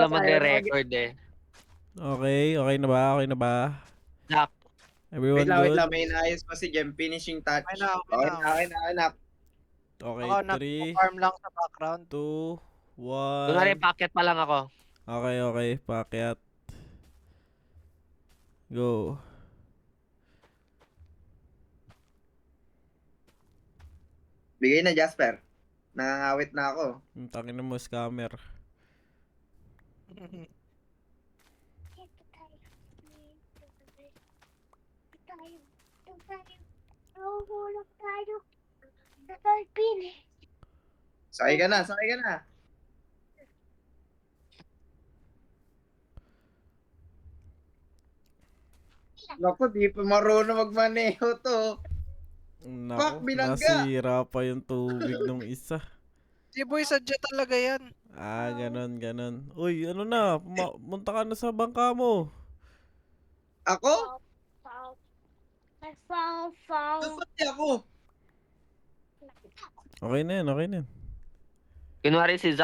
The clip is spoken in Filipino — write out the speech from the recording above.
pala magre-record eh. Okay, okay na ba? Okay na ba? Jack, Everyone Wait good? lang, may inaayos pa si Jem. Finishing touch. Okay na, okay Okay na. na, okay na, okay na. Okay, Ako 3, nag-farm lang sa background. 2, kunwari 1. packet pa lang ako. Okay, okay. Pakyat. Go. Bigay na, Jasper. Nangangawit na ako. Tangin mo, scammer. Sakay ka na, sakay ka na. Naku, di pa marunong magmaneho to. Fuck, Nako, binangga. nasira pa yung tubig nung isa. Si boy, sadya talaga yan. Ganon, ganon. Uy, ano na? Munta ka na sa bangka mo. Ako? Found. Nasaan ako? Okay na yan, okay na yan. Kunwari si Zack